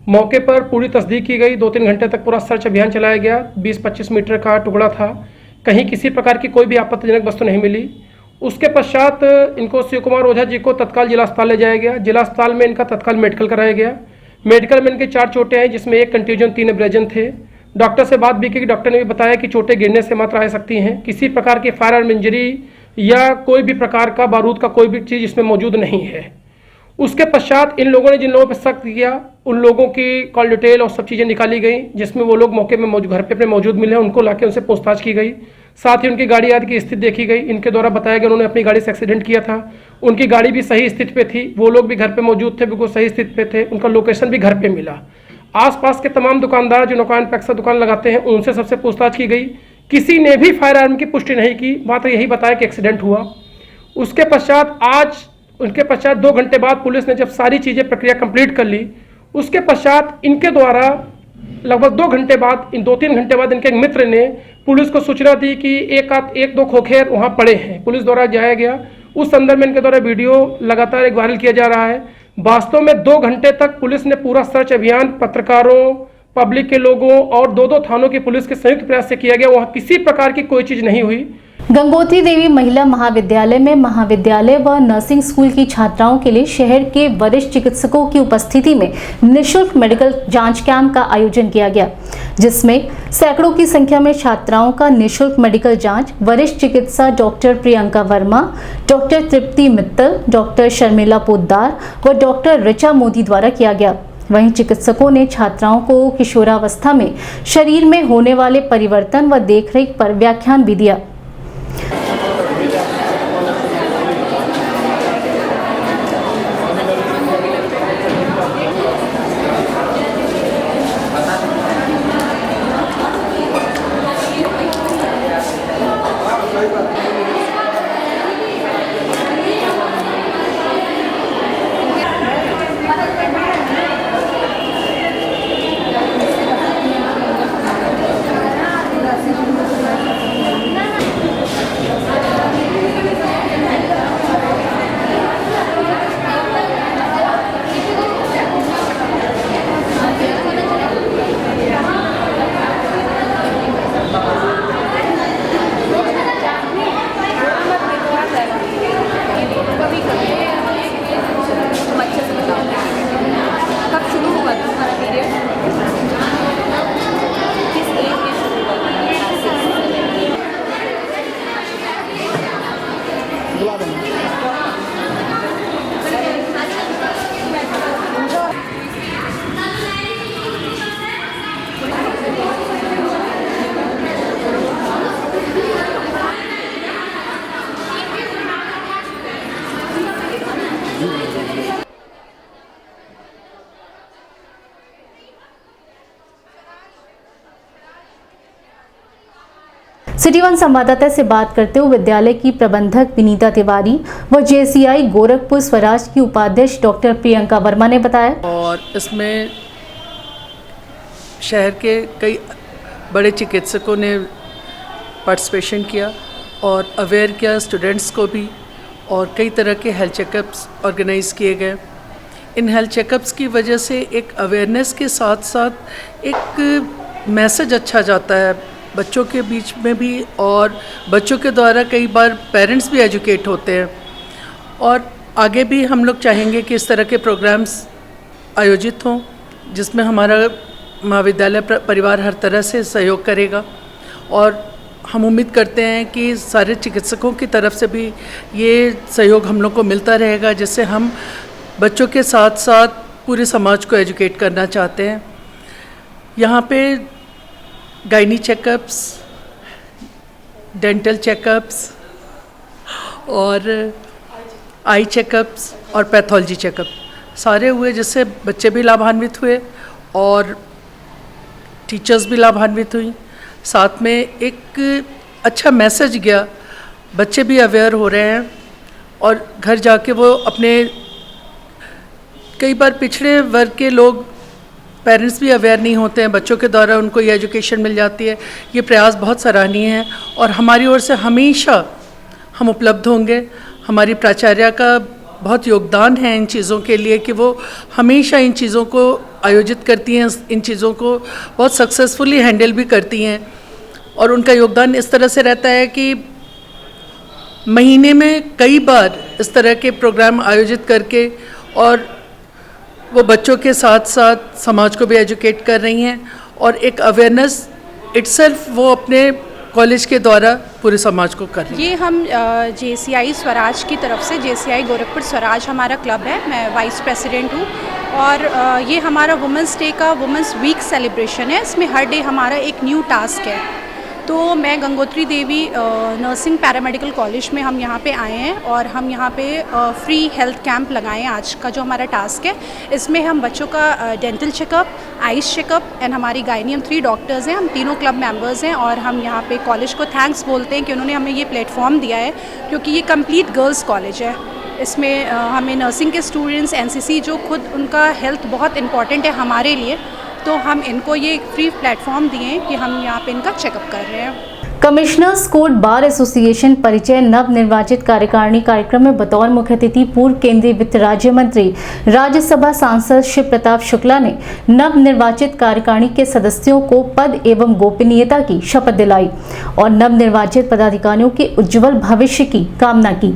[SPEAKER 17] मौके पर पूरी तस्दीक की गई। 2-3 घंटे तक पूरा सर्च अभियान चलाया गया। 20-25 मीटर का टुकड़ा था, कहीं किसी प्रकार की कोई भी आपत्तिजनक वस्तु नहीं मिली। उसके पश्चात इनको शिव कुमार ओझा जी को तत्काल जिला अस्पताल ले जाया गया। जिला अस्पताल में इनका तत्काल मेडिकल कराया गया। मेडिकल में इनके 4 चोटें हैं, जिसमें 1 कंट्यूजन, 3 एब्रेजन थे। डॉक्टर से बात भी की, डॉक्टर ने भी बताया कि चोटें गिरने से मात्र आ सकती हैं, किसी प्रकार की फायर आर्म इंजरी या कोई भी प्रकार का बारूद का कोई भी चीज़ इसमें मौजूद नहीं है। उसके पश्चात इन लोगों ने जिन लोगों पर शक किया उन लोगों की कॉल डिटेल और सब चीज़ें निकाली गई, जिसमें वो लोग मौके में घर पे अपने मौजूद मिले, उनको लाके उनसे पूछताछ की गई। साथ ही उनकी गाड़ी आदि की स्थिति देखी गई। इनके द्वारा बताया गया उन्होंने अपनी गाड़ी से एक्सीडेंट किया था। उनकी गाड़ी भी सही स्थिति पे थी, वो लोग भी घर पे मौजूद थे, बिल्कुल सही स्थिति पे थे। उनका लोकेशन भी घर पे मिला। आसपास के तमाम दुकानदार जो नौकायन पे अक्सर दुकान लगाते हैं, उनसे सबसे पूछताछ की गई। किसी ने भी फायर आर्म की पुष्टि नहीं की, मात्र यही बताया कि एक्सीडेंट हुआ। उसके पश्चात उनके पश्चात 2 घंटे बाद पुलिस ने जब सारी चीज़ें प्रक्रिया कंप्लीट कर ली, उसके पश्चात इनके द्वारा लगभग 2 घंटे बाद, इन 2-3 घंटे बाद इनके एक मित्र ने पुलिस को सूचना दी कि 1-2 खोखे वहाँ पड़े हैं। पुलिस द्वारा जाया गया। उस संदर्भ में इनके द्वारा वीडियो लगातार एक वायरल किया जा रहा है। वास्तव में 2 घंटे तक पुलिस ने पूरा सर्च अभियान पत्रकारों, पब्लिक के लोगों और 2-2 थानों की पुलिस के संयुक्त प्रयास से किया गया। वहाँ किसी प्रकार की कोई चीज़ नहीं हुई।
[SPEAKER 1] गंगोत्री देवी महिला महाविद्यालय में महाविद्यालय व नर्सिंग स्कूल की छात्राओं के लिए शहर के वरिष्ठ चिकित्सकों की उपस्थिति में निःशुल्क मेडिकल जांच कैंप का आयोजन किया गया, जिसमें सैकड़ों की संख्या में छात्राओं का निःशुल्क मेडिकल जांच वरिष्ठ चिकित्सा डॉक्टर प्रियंका वर्मा, डॉक्टर तृप्ति मित्तल, डॉक्टर शर्मिला पोद्दार व डॉक्टर ऋचा मोदी द्वारा किया गया। वहीं चिकित्सकों ने छात्राओं को किशोरावस्था में शरीर में होने वाले परिवर्तन व देखरेख पर व्याख्यान भी दिया। सिटी वन संवाददाता से बात करते हुए विद्यालय की प्रबंधक विनीता तिवारी व जेसीआई गोरखपुर स्वराज की उपाध्यक्ष डॉक्टर प्रियंका वर्मा ने बताया।
[SPEAKER 18] और इसमें शहर के कई बड़े चिकित्सकों ने पार्टिसिपेशन किया और अवेयर किया स्टूडेंट्स को भी, और कई तरह के हेल्थ चेकअप्स ऑर्गेनाइज़ किए गए। इन हेल्थ चेकअप्स की वजह से एक अवेयरनेस के साथ साथ एक मैसेज अच्छा जाता है बच्चों के बीच में भी, और बच्चों के द्वारा कई बार पेरेंट्स भी एजुकेट होते हैं। और आगे भी हम लोग चाहेंगे कि इस तरह के प्रोग्राम्स आयोजित हों जिसमें हमारा महाविद्यालय परिवार हर तरह से सहयोग करेगा, और हम उम्मीद करते हैं कि सारे चिकित्सकों की तरफ से भी ये सहयोग हम लोग को मिलता रहेगा, जिससे हम बच्चों के साथ साथ पूरे समाज को एजुकेट करना चाहते हैं। यहाँ पे गायनी चेकअप्स, डेंटल चेकअप्स और आई चेकअप्स और पैथोलॉजी चेकअप सारे हुए, जिससे बच्चे भी लाभान्वित हुए और टीचर्स भी लाभान्वित हुई। साथ में एक अच्छा मैसेज गया, बच्चे भी अवेयर हो रहे हैं और घर जाके वो अपने, कई बार पिछड़े वर्ग के लोग पेरेंट्स भी अवेयर नहीं होते हैं, बच्चों के द्वारा उनको ये एजुकेशन मिल जाती है। ये प्रयास बहुत सराहनीय है और हमारी ओर से हमेशा हम उपलब्ध होंगे। हमारी प्राचार्य का बहुत योगदान है इन चीज़ों के लिए कि वो हमेशा इन चीज़ों को आयोजित करती हैं, इन चीज़ों को बहुत सक्सेसफुली हैंडल भी करती हैं। और उनका योगदान इस तरह से रहता है कि महीने में कई बार इस तरह के प्रोग्राम आयोजित करके और वो बच्चों के साथ साथ समाज को भी एजुकेट कर रही हैं, और एक अवेयरनेस इटसेल्फ वो अपने कॉलेज के द्वारा पूरे समाज को कर रही है।
[SPEAKER 19] ये हम जेसीआई स्वराज की तरफ से, जेसीआई गोरखपुर स्वराज हमारा क्लब है, मैं वाइस प्रेसिडेंट हूँ, और ये हमारा वुमेंस डे का वुमेंस वीक सेलिब्रेशन है। इसमें हर डे हमारा एक न्यू टास्क है। तो मैं गंगोत्री देवी नर्सिंग पैरामेडिकल कॉलेज में हम यहाँ पे आए हैं और हम यहाँ पे फ्री हेल्थ कैंप लगाए हैं। आज का जो हमारा टास्क है इसमें हम बच्चों का dental checkup, ice checkup and हमारी गायनी, हम 3 डॉक्टर्स हैं, हम तीनों क्लब मेंबर्स हैं, और हम यहाँ पे कॉलेज को थैंक्स बोलते हैं कि उन्होंने हमें ये प्लेटफॉर्म दिया है, क्योंकि ये कंप्लीट गर्ल्स कॉलेज है। इसमें हमें नर्सिंग के स्टूडेंट्स, एनसीसी, जो खुद उनका हेल्थ बहुत इंपॉर्टेंट है हमारे लिए, तो हम इनको ये फ्री प्लेटफॉर्म दिए हैं कि हम यहाँ पे इनका चेकअप कर रहे हैं।
[SPEAKER 1] कमिश्नर्स कोर्ट बार एसोसिएशन परिचय नव निर्वाचित कार्यकारिणी कार्यक्रम में बतौर मुख्य अतिथि पूर्व केंद्रीय वित्त राज्य मंत्री राज्यसभा सांसद शिव प्रताप शुक्ला ने नव निर्वाचित कार्यकारिणी के सदस्यों को पद एवं गोपनीयता की शपथ दिलाई और नव निर्वाचित पदाधिकारियों के उज्जवल भविष्य की कामना की।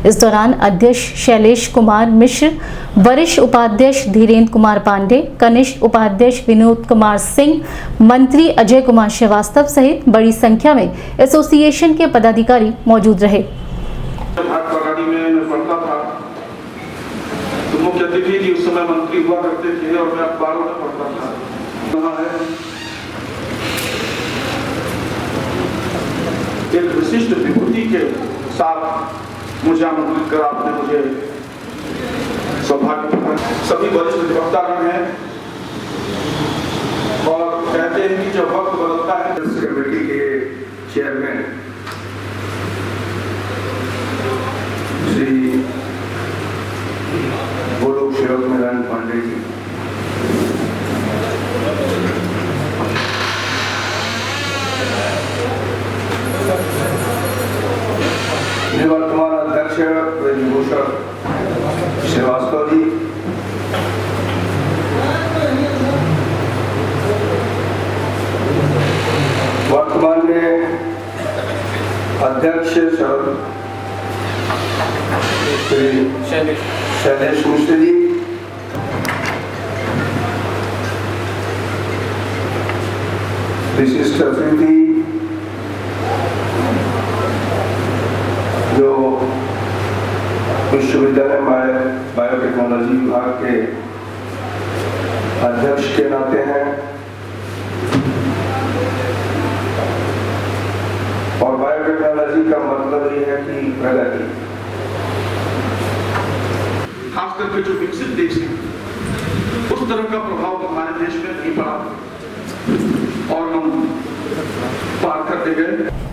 [SPEAKER 1] इस दौरान अध्यक्ष शैलेश कुमार मिश्र, वरिष्ठ उपाध्यक्ष धीरेन्द्र कुमार पांडे, कनिष्ठ उपाध्यक्ष विनोद कुमार सिंह, मंत्री अजय कुमार श्रीवास्तव सहित बड़ी संख्या में एसोसिएशन के पदाधिकारी मौजूद रहे।
[SPEAKER 12] भाग में मैं पढ़ता था तो मुख्य अतिथि जी उस समय मंत्री हुआ करते थे और मैं अखबारों में पढ़ता था। एक विशिष्ट विभूति के साथ मुझे आमंत्रित कर आपने मुझे सौभाग्य प्रदान। सभी वरिष्ठ अधिवक्तागण हैं और कहते हैं कि जब वक्त बदलता है। कमेटी के चेयरमैन श्री गोलोक सेवक नारायण पांडे जी, निवर्तमान अध्यक्ष ब्रजभूषण श्रीवास्तव जी, वर्तमान में अध्यक्ष श्री शैलेश मिश्र जी, विशिष्ट अतिथि जो विश्वविद्यालय बायोटेक्नोलॉजी विभाग के अध्यक्ष के नाते हैं और बायोटेक्नोलॉजी का मतलब ये है कि प्रगति, खास करके जो विकसित देश है उस तरह का प्रभाव हमारे देश में नहीं पड़ा और हम पार करते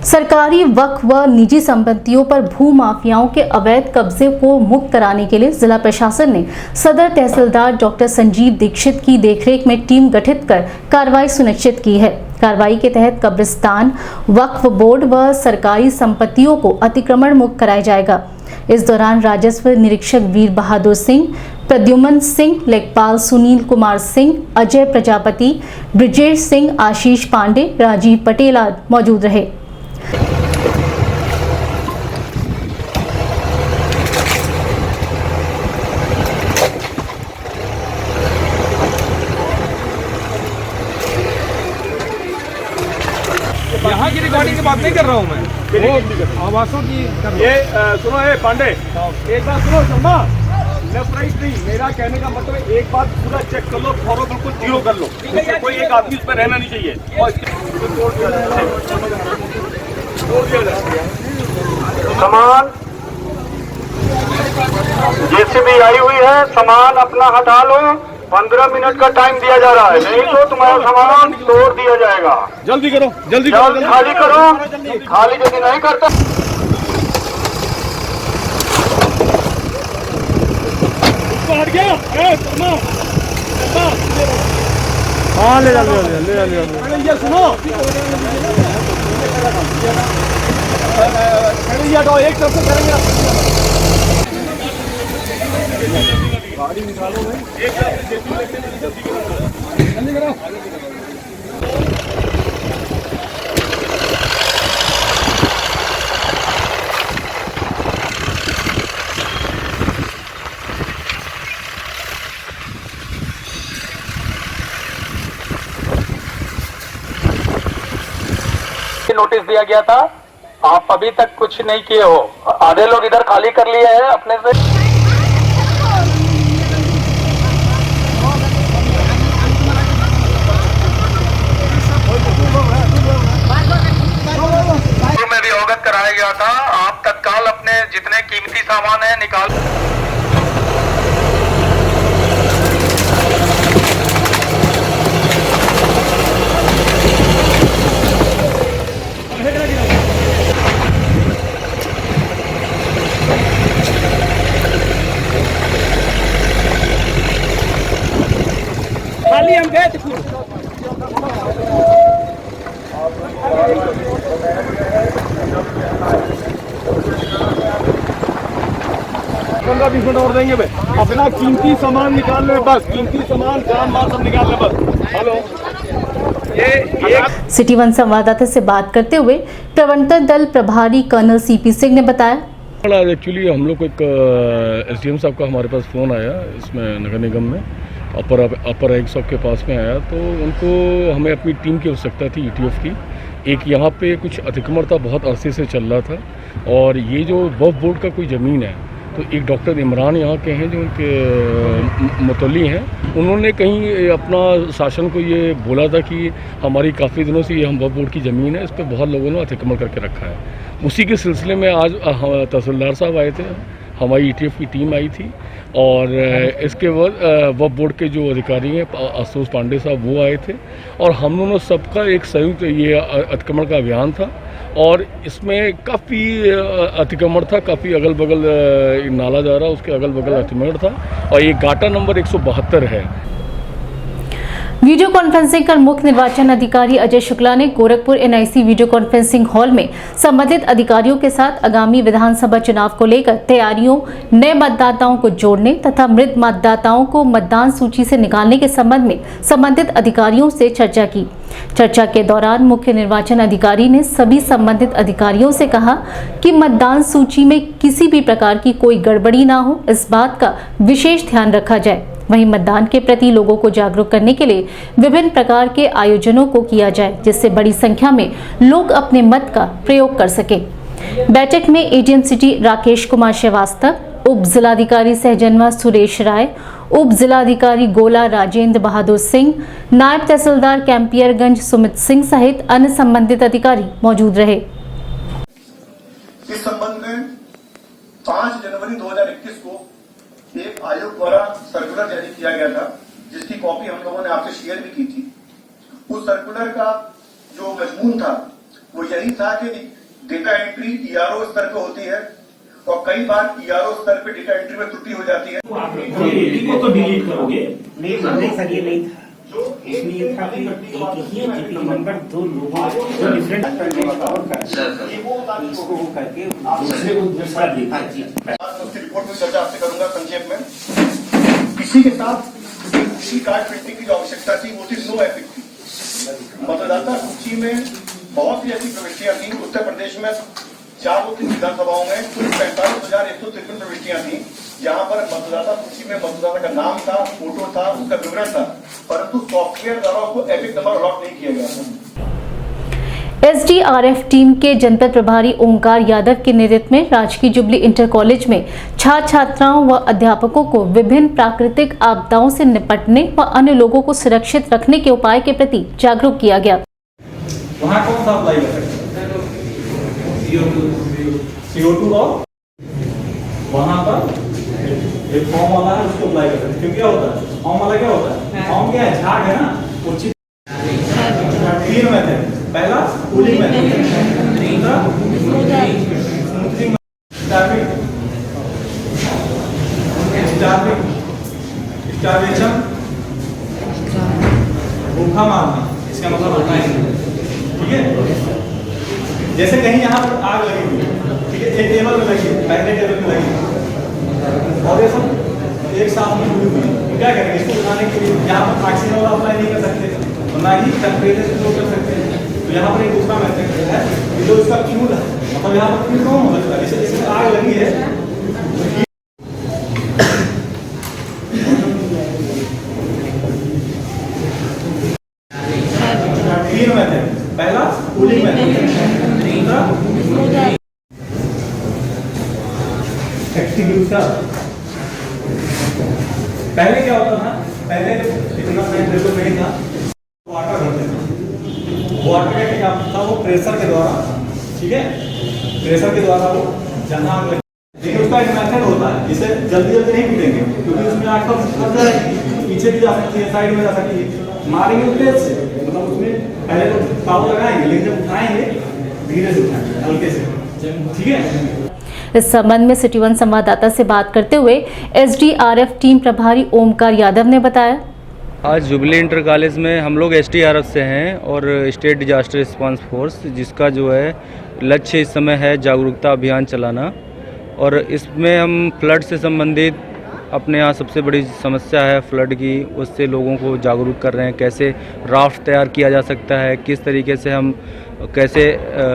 [SPEAKER 1] सरकारी वक्फ व निजी संपत्तियों पर भू माफियाओं के अवैध कब्जे को मुक्त कराने के लिए जिला प्रशासन ने सदर तहसीलदार डॉक्टर संजीव दीक्षित की देखरेख में टीम गठित कर कार्रवाई सुनिश्चित की है। कार्रवाई के तहत कब्रिस्तान, वक्फ बोर्ड व सरकारी संपत्तियों को अतिक्रमण मुक्त कराया जाएगा। इस दौरान राजस्व निरीक्षक वीर बहादुर सिंह, प्रद्युमन सिंह, लेखपाल सुनील कुमार सिंह, अजय प्रजापति, ब्रिजेश सिंह, आशीष पांडे, राजीव पटेल आदि मौजूद रहे।
[SPEAKER 12] यहाँ की रिकॉर्डिंग की बात नहीं कर रहा हूँ मैं, वो आवासों की ये सुनो। ये पांडे एक बात सुनो, शर्मा लेफ्ट राइट नहीं, मेरा कहने का मतलब है एक बात पूरा चेक कर लो, फॉलो बिल्कुल जीरो कर लो, कोई एक आदमी उसमें रहना नहीं चाहिए। और
[SPEAKER 16] सामान जेसीबी आई हुई है, सामान अपना हटा लो। 15 मिनट का टाइम दिया जा रहा है, नहीं तो तुम्हारा सामान तोड़ दिया जाएगा।
[SPEAKER 12] जल्दी करो, जल्दी
[SPEAKER 16] खाली करो, खाली जल्दी नहीं करता।
[SPEAKER 12] हट गया।
[SPEAKER 16] हाँ ले जा।
[SPEAKER 12] ये सुनो, एक तरफ से करेंगे, गाड़ी निकालो भाई, एक तरफ से जल्दी करो।
[SPEAKER 16] नोटिस दिया गया था, आप अभी तक कुछ नहीं किए हो। आधे लोग इधर खाली कर लिए हैं अपने से। में भी अवगत कराया गया था, आप तत्काल अपने जितने कीमती सामान है निकाल।
[SPEAKER 12] खाली हम गए थे। पंद्रह 20 मिनट और देंगे भाई, अपना कीमती सामान निकाल ले, बस कीमती सामान जान माल सब निकाल ले बस। हेलो, ये
[SPEAKER 1] सिटी वन संवाददाता से बात करते हुए प्रवर्तन दल प्रभारी कर्नल सीपी सिंह ने बताया,
[SPEAKER 20] एक्चुअली हम लोग को एक एसडीएम साहब का हमारे पास फ़ोन आया, इसमें नगर निगम में अपर एग साहब के पास में आया, तो उनको हमें अपनी टीम की आवश्यकता थी ईटीएफ की। एक यहाँ पे कुछ अतिक्रमण था, बहुत अरसे से चल रहा था, और ये जो वक्फ बोर्ड का कोई ज़मीन है, तो एक डॉक्टर इमरान यहाँ के हैं जो उनके मुतल्ली हैं, उन्होंने कहीं अपना शासन को ये बोला था कि हमारी काफ़ी दिनों से ये हम वक्फ बोर्ड की ज़मीन है, इस पर बहुत लोगों ने अतिक्रमण करके रखा है। उसी के सिलसिले में आज तहसीलदार साहब आए थे, हमारी ईटीएफ की टीम आई थी, और इसके बाद वक्फ बोर्ड के जो अधिकारी हैं आशुतोष पांडे साहब वो आए थे, और हम दोनों सबका एक संयुक्त ये अतिक्रमण का अभियान था, और इसमें काफ़ी अतिक्रमण था, काफ़ी अगल बगल नाला जा रहा, उसके अगल बगल अतिक्रमण था, और ये गाटा नंबर 172 है।
[SPEAKER 1] वीडियो कॉन्फ्रेंसिंग कर मुख्य निर्वाचन अधिकारी अजय शुक्ला ने Gorakhpur NIC video conferencing hall में संबंधित अधिकारियों के साथ आगामी विधानसभा चुनाव को लेकर तैयारियों, नए मतदाताओं को जोड़ने तथा मृत मतदाताओं को मतदान सूची से निकालने के संबंध में संबंधित अधिकारियों से चर्चा की। चर्चा के दौरान मुख्य निर्वाचन अधिकारी ने सभी संबंधित अधिकारियों से कहा कि मतदान सूची में किसी भी प्रकार की कोई गड़बड़ी ना हो, इस बात का विशेष ध्यान रखा जाए। वहीं मतदान के प्रति लोगों को जागरूक करने के लिए विभिन्न प्रकार के आयोजनों को किया जाए, जिससे बड़ी संख्या में लोग अपने मत का प्रयोग कर सके। बैठक में एजीएम सिटी राकेश कुमार श्रीवास्तव, उप जिलाधिकारी सहजनवा सुरेश राय, उप जिलाधिकारी गोला राजेंद्र बहादुर सिंह, नायब तहसीलदार कैंपियरगंज सुमित सिंह सहित अन्य संबंधित अधिकारी मौजूद रहे।
[SPEAKER 21] इस संबंध में 5 जनवरी 2021 को एक आयोग द्वारा सर्कुलर जारी किया गया था, जिसकी कॉपी हम लोगों ने आपसे शेयर भी की थी। उस सर्कुलर का जो मजमून था वो यही था कि डेटा एंट्री ईआरओ स्तर पे होती है और कई बार ईआरओ स्तर पे डेटा एंट्री में त्रुटि हो जाती है।
[SPEAKER 2] को तो डिलीट करोगे? नहीं सर, ये नहीं था। इसमें ये था कि एक ही जीपी नंबर दो लोगों जो डिफरेंट इसको वो करके दूसरे को दूसरा देखा जी।
[SPEAKER 21] उसकी रिपोर्ट में चर्चा आपसे करूंगा संक्षेप में। इसी के साथ उसी कार्ड प्रिंटिंग की जो आवश्यकता थी वो थी नो एपिक थी। मतदाता सूची में बहुत सी ऐसी प्रविष्टियां थी। उत्तर प्रदेश में 403 विधानसभाओं में कुल 45,153 प्रविष्टियां थी, जहां पर मतदाता सूची में मतदाता का नाम था, फोटो था, उसका विवरण था, परंतु सॉफ्टवेयर द्वारा उसको एपिक नंबर अलॉट नहीं किया गया था।
[SPEAKER 1] एसडीआरएफ टीम के जनपद प्रभारी ओमकार यादव के नेतृत्व में राजकीय जुबली इंटर कॉलेज में छात्र छात्राओं व अध्यापकों को विभिन्न प्राकृतिक आपदाओं से निपटने व अन्य लोगों को सुरक्षित रखने के उपाय के प्रति जागरूक किया गया।
[SPEAKER 7] वहाँ कौन सा अप्लाई कर सकते हैं? CO2 और वहाँ पर एक फॉर्म वाला है, उसको अप्लाई कर सकते हैं। क्योंकि क्या होता है फॉर्म वाला, क्या होता है फॉर्म क्या है, झाग है ना, उचित 3 मेथड। पहला कूलिंग मेथड, दूसरा स्मूथनिंग, स्टार्वेशन, भूखा मारना, इसका मतलब होता है, ठीक है। जैसे कहीं यहाँ पर आग लगी हुई, ठीक है, एक टेबल में लगी, पहले टेबल में लगी और ये सब एक साथ में हुई तो क्या करेंगे, इसको उठाने के लिए यहाँ पर ऑक्सीजन वाला अप्लाई नहीं कर सकते और ना ही टेम्परेचर कंट्रोल कर सकते हैं। तो यहाँ पर एक दूसरा मेथड है कि जो इसका फ्यूल है, मतलब यहाँ पर फ्यूल कम हो सकता है। जैसे इसमें आग लगी है, तीन मेथड, पहला कूलिंग मेथड, दूसरा एक्सटिंग्विशर। पहले क्या होता था, पहले इतना साइंस बिल्कुल नहीं था, वाटर भरते थे। वाटर का क्या था, वो प्रेशर के द्वारा, ठीक है, प्रेशर के द्वारा वो जहाँ आग लगी, लेकिन उसका एक मेथड होता है जिसे जल्दी जल्दी नहीं पीटेंगे क्योंकि उसमें आग फंस जाएगी, पीछे भी जा सकती है, साइड में जा सकती है, मारेंगे तेज से, मतलब उसमें पहले तो पावर लगाएंगे, लेकिन जब उठाएंगे धीरे से उठाएंगे, हल्के से, ठीक है।
[SPEAKER 1] इस संबंध में सिटी वन संवाददाता से बात करते हुए एसडीआरएफ टीम प्रभारी ओमकार यादव ने बताया,
[SPEAKER 22] आज जुबली इंटर कॉलेज में हम लोग एसडीआरएफ से हैं और स्टेट डिजास्टर रिस्पांस फोर्स, जिसका जो है लक्ष्य इस समय है जागरूकता अभियान चलाना। और इसमें हम फ्लड से संबंधित, अपने यहाँ सबसे बड़ी समस्या है फ्लड की, उससे लोगों को जागरूक कर रहे हैं। कैसे राफ्ट तैयार किया जा सकता है, किस तरीके से हम कैसे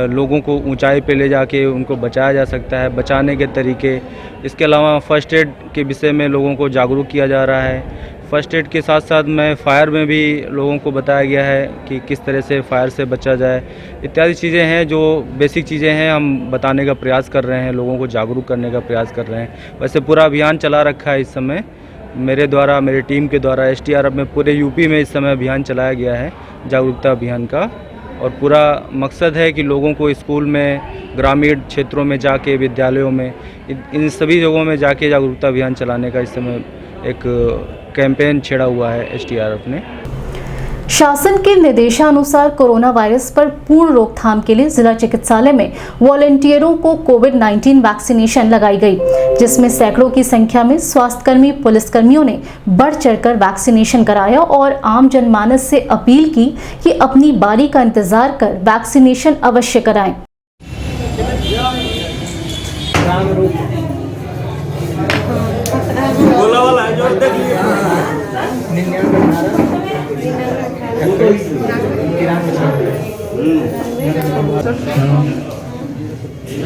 [SPEAKER 22] लोगों को ऊंचाई पे ले जाके उनको बचाया जा सकता है, बचाने के तरीके। इसके अलावा फ़र्स्ट एड के विषय में लोगों को जागरूक किया जा रहा है। फ़र्स्ट एड के साथ साथ में फायर में भी लोगों को बताया गया है कि किस तरह से फायर से बचा जाए। इत्यादि चीज़ें हैं जो बेसिक चीज़ें हैं, हम बताने का प्रयास कर रहे हैं, लोगों को जागरूक करने का प्रयास कर रहे हैं। वैसे पूरा अभियान चला रखा है इस समय मेरे द्वारा, मेरी टीम के द्वारा। एसडीआरएफ में पूरे यूपी में इस समय अभियान चलाया गया है जागरूकता अभियान का, और पूरा मकसद है कि लोगों को स्कूल में, ग्रामीण क्षेत्रों में जाके, विद्यालयों में, इन सभी जगहों में जाके जागरूकता अभियान चलाने का इस समय एक कैंपेन छेड़ा हुआ है एसडीआरएफ ने।
[SPEAKER 1] शासन के निर्देशानुसार कोरोना वायरस पर पूर्ण रोकथाम के लिए जिला चिकित्सालय में वॉलंटियरों को कोविड-19 वैक्सीनेशन लगाई गई, जिसमें सैकड़ों की संख्या में स्वास्थ्यकर्मी, पुलिसकर्मियों ने बढ़ चढ़कर वैक्सीनेशन कराया और आम जनमानस से अपील की कि अपनी बारी का इंतजार कर वैक्सीनेशन अवश्य कराएं।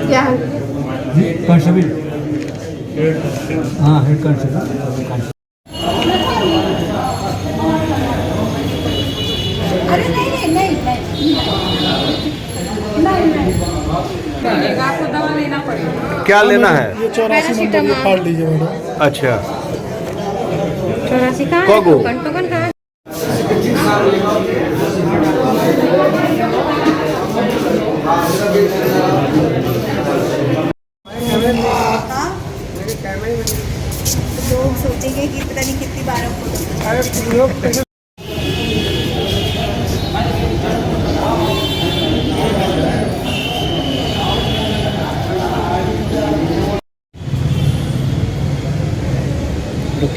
[SPEAKER 23] क्या कांस्टेबल, हाँ हेड कांस्टेबल।
[SPEAKER 24] अरे नहीं आपको दवा लेना पड़ेगा।
[SPEAKER 25] क्या लेना है?
[SPEAKER 24] ये 84 नंबर
[SPEAKER 25] फाड़ लीजिए मैडम। अच्छा
[SPEAKER 24] 84 कहाँ
[SPEAKER 25] कगो?
[SPEAKER 24] है? टोकन कहाँ है? लोग सोचेंगे कि पता नहीं कितनी बार हमको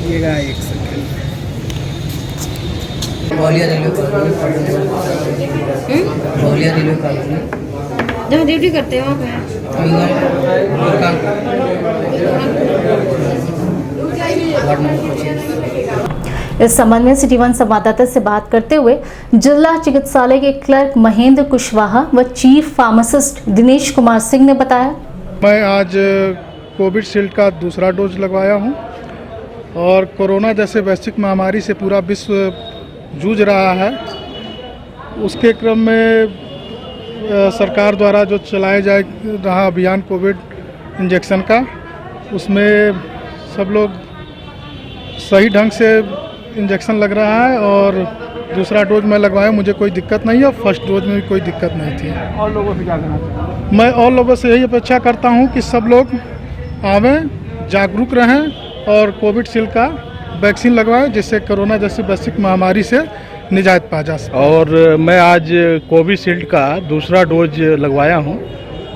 [SPEAKER 3] रुकिएगा एक सेकंड।
[SPEAKER 5] बहुलिया रेलवे कॉलोनी जहाँ ड्यूटी करते हो
[SPEAKER 1] इस संबंध में सिटी वन संवाददाता से बात करते हुए जिला चिकित्सालय के क्लर्क महेंद्र कुशवाहा व चीफ फार्मासिस्ट दिनेश कुमार सिंह ने बताया,
[SPEAKER 8] मैं आज कोविशील्ड का दूसरा डोज लगवाया हूं और कोरोना जैसे वैश्विक महामारी से पूरा विश्व जूझ रहा है। उसके क्रम में सरकार द्वारा जो चलाया जा रहा अभियान कोविड इंजेक्शन का, उसमें सब लोग सही ढंग से इंजेक्शन लग रहा है और दूसरा डोज मैं लगवाया, मुझे कोई दिक्कत नहीं है। फर्स्ट डोज में भी कोई दिक्कत नहीं थी।
[SPEAKER 3] और लोगों से क्या कहना चाहिए?
[SPEAKER 8] मैं और लोगों से यही अपेक्षा करता हूं कि सब लोग आवें, जागरूक रहें और कोविशील्ड का वैक्सीन लगवाएं, जिससे कोरोना जैसी वैश्विक महामारी से निजात पा जा सके।
[SPEAKER 20] और मैं आज कोविशील्ड का दूसरा डोज लगवाया हूं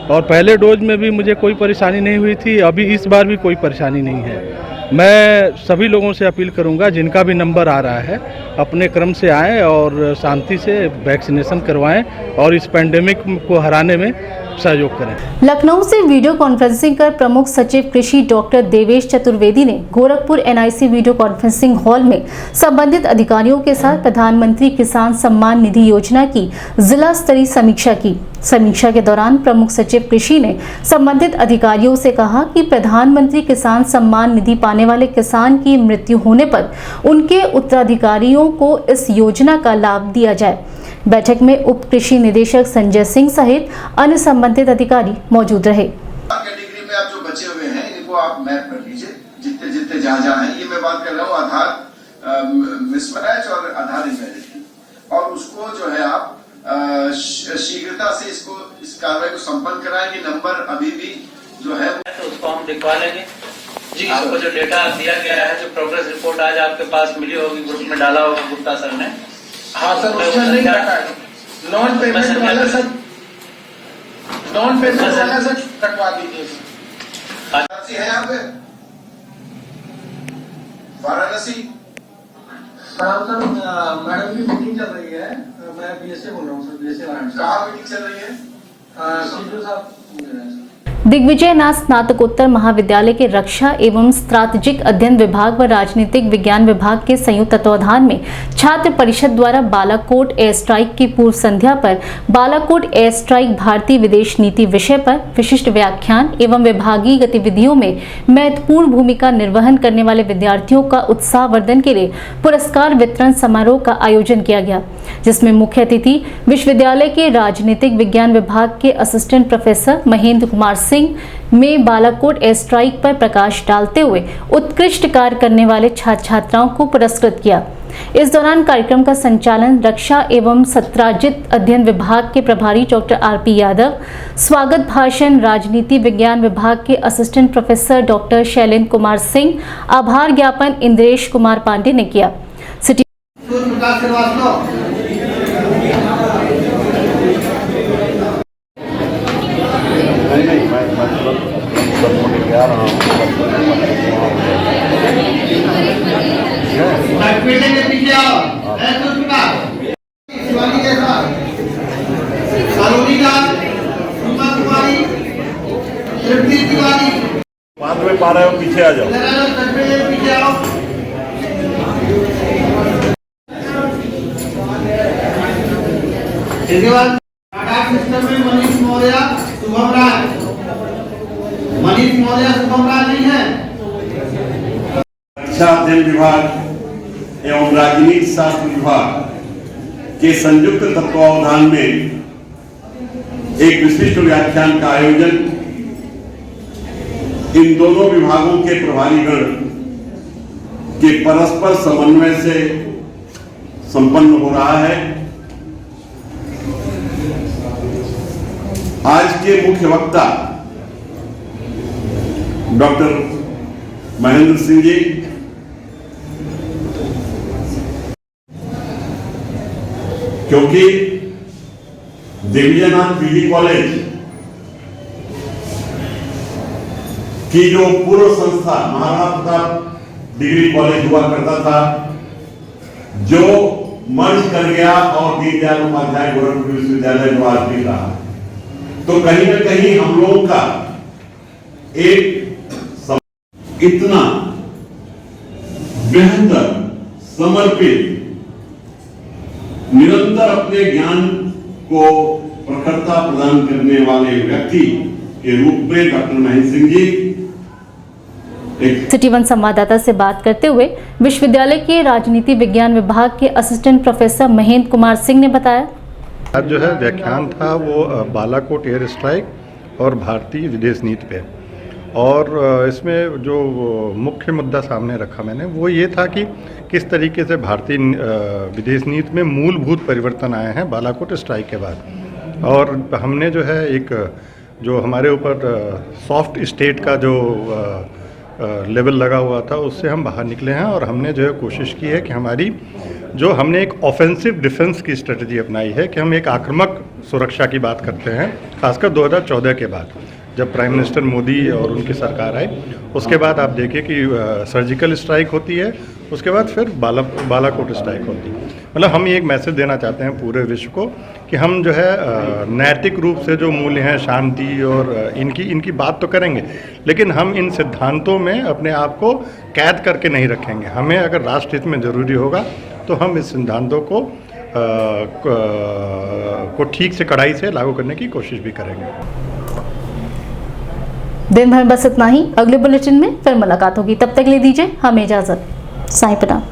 [SPEAKER 20] और पहले डोज में भी मुझे कोई परेशानी नहीं हुई थी, अभी इस बार भी कोई परेशानी नहीं है। मैं सभी लोगों से अपील करूंगा, जिनका भी नंबर आ रहा है अपने क्रम से आएँ और शांति से वैक्सीनेशन करवाएं और इस पैंडेमिक को हराने में सहयोग करें।
[SPEAKER 1] लखनऊ से वीडियो कॉन्फ्रेंसिंग कर प्रमुख सचिव कृषि डॉक्टर देवेश चतुर्वेदी ने Gorakhpur NIC video conferencing hall में संबंधित अधिकारियों के साथ प्रधानमंत्री किसान सम्मान निधि योजना की जिला स्तरीय समीक्षा की। समीक्षा के दौरान प्रमुख सचिव कृषि ने संबंधित अधिकारियों से कहा कि प्रधानमंत्री किसान सम्मान निधि पाने वाले किसान की मृत्यु होने पर उनके उत्तराधिकारियों को इस योजना का लाभ दिया जाए। बैठक में उप कृषि निदेशक संजय सिंह सहित अन्य संबंधित अधिकारी मौजूद रहे।
[SPEAKER 9] कैटेगरी में आप जो बचे हुए हैं इनको आप मैप कर लीजिए, जितने जितने जहाँ हैं। ये मैं बात कर रहा हूँ आधार मिसमैच और आधार इनवैलिड की, और उसको जो है आप शीघ्रता से इस कार्रवाई को संपन्न कराएं कि नंबर अभी भी जो है
[SPEAKER 10] तो उसको हम दिखवा लेंगे। जी आपको जो डेटा दिया गया है, जो प्रोग्रेस रिपोर्ट आज आपके पास मिली होगी, ग्रुप में डाला होगा गुप्ता सर ने।
[SPEAKER 9] हाँ सर, उसमें नहीं कटा है। नॉन पेमेंट वाला सर, नॉन पेमेंट वाला सर कटवा दीजिए। वाराणसी है यहाँ पे, वाराणसी
[SPEAKER 26] सर मैडम की मीटिंग चल रही है, मैं बीएसए बोल रहा हूँ सर, बीएसए वाराणसी।
[SPEAKER 9] कहाँ मीटिंग चल रही है?
[SPEAKER 26] सीडीओ साहब।
[SPEAKER 1] दिग्विजयनाथ स्नातकोत्तर महाविद्यालय के रक्षा एवं स्ट्रैटेजिक अध्ययन विभाग व राजनीतिक विज्ञान विभाग के संयुक्त तत्वाधान में छात्र परिषद द्वारा बालाकोट एयर स्ट्राइक की पूर्व संध्या पर बालाकोट एयर स्ट्राइक भारतीय विदेश नीति विषय पर विशिष्ट व्याख्यान एवं विभागीय गतिविधियों में महत्वपूर्ण भूमिका निर्वहन करने वाले विद्यार्थियों का उत्साहवर्धन के लिए पुरस्कार वितरण समारोह का आयोजन किया गया, जिसमें मुख्य अतिथि विश्वविद्यालय के राजनीतिक विज्ञान विभाग के असिस्टेंट प्रोफेसर महेंद्र कुमार सिंह में बालाकोट एयर स्ट्राइक पर प्रकाश डालते हुए उत्कृष्ट कार्य करने वाले छात्र छात्राओं को पुरस्कृत किया। इस दौरान कार्यक्रम का संचालन रक्षा एवं स्ट्रैटेजिक अध्ययन विभाग के प्रभारी डॉक्टर आरपी यादव, स्वागत भाषण राजनीति विज्ञान विभाग के assistant professor doctor Shailendra Kumar Singh, आभार ज्ञापन इंद्रेश कुमार पांडे ने किया। सिटी
[SPEAKER 27] बाद में पा रहे हो, पीछे आ जाओ।
[SPEAKER 11] इसके बाद टाटा सिस्टम में मनीष मौर्य शुभम राज, मनीष मौर्य शुभम राज नहीं है।
[SPEAKER 27] रक्षा अध्ययन विभाग एवं राजनीति शास्त्र विभाग के संयुक्त तत्वावधान में एक विशिष्ट व्याख्यान का आयोजन इन दोनों विभागों के प्रभारीगण के परस्पर समन्वय से संपन्न हो रहा है। आज के मुख्य वक्ता डॉक्टर महेंद्र सिंह जी, क्योंकि दिग्विजयनाथ पीजी कॉलेज की जो पूर्व संस्था महाराणा प्रताप डिग्री कॉलेज हुआ करता था, जो मर्ज कर गया और दीनदयाल उपाध्याय गोरखपुर विश्वविद्यालय जो आज भी रहा। तो कहीं ना कहीं हम लोगों का एक इतना बेहतर, समर्पित, निरंतर अपने ज्ञान को प्रखरता प्रदान करने वाले व्यक्ति के रूप में doctor Mahendra Singh ji.
[SPEAKER 1] City one संवाददाता से बात करते हुए विश्वविद्यालय के राजनीति विज्ञान विभाग के असिस्टेंट प्रोफेसर महेंद्र कुमार सिंह ने बताया,
[SPEAKER 4] आज जो है व्याख्यान था वो बालाकोट एयर स्ट्राइक और भारतीय विदेश नीति पे, और इसमें जो मुख्य मुद्दा सामने रखा मैंने वो ये था कि किस तरीके से भारतीय विदेश नीति में मूलभूत परिवर्तन आए हैं बालाकोट स्ट्राइक के बाद। और हमने जो है एक जो हमारे ऊपर सॉफ्ट स्टेट का जो लेवल लगा हुआ था उससे हम बाहर निकले हैं, और हमने जो है कोशिश की है कि हमारी जो हमने एक ऑफेंसिव डिफेंस की स्ट्रेटजी अपनाई है कि हम एक आक्रामक सुरक्षा की बात करते हैं, खासकर 2014 के बाद जब प्राइम मिनिस्टर मोदी और उनकी सरकार आई। उसके बाद आप देखिए कि सर्जिकल स्ट्राइक होती है, उसके बाद फिर बालाकोट स्ट्राइक होती है। मतलब हम ये एक मैसेज देना चाहते हैं पूरे विश्व को कि हम जो है नैतिक रूप से जो मूल्य हैं, शांति और इनकी बात तो करेंगे, लेकिन हम इन सिद्धांतों में अपने आप को कैद करके नहीं रखेंगे। हमें अगर राष्ट्र हित में ज़रूरी होगा तो हम इस सिद्धांतों को ठीक से कड़ाई से लागू करने की कोशिश भी करेंगे।
[SPEAKER 1] दिन भर बस इतना ही। अगले बुलेटिन में फिर मुलाकात होगी, तब तक ले दीजिए हमें इजाजत। साईं प्रणाम।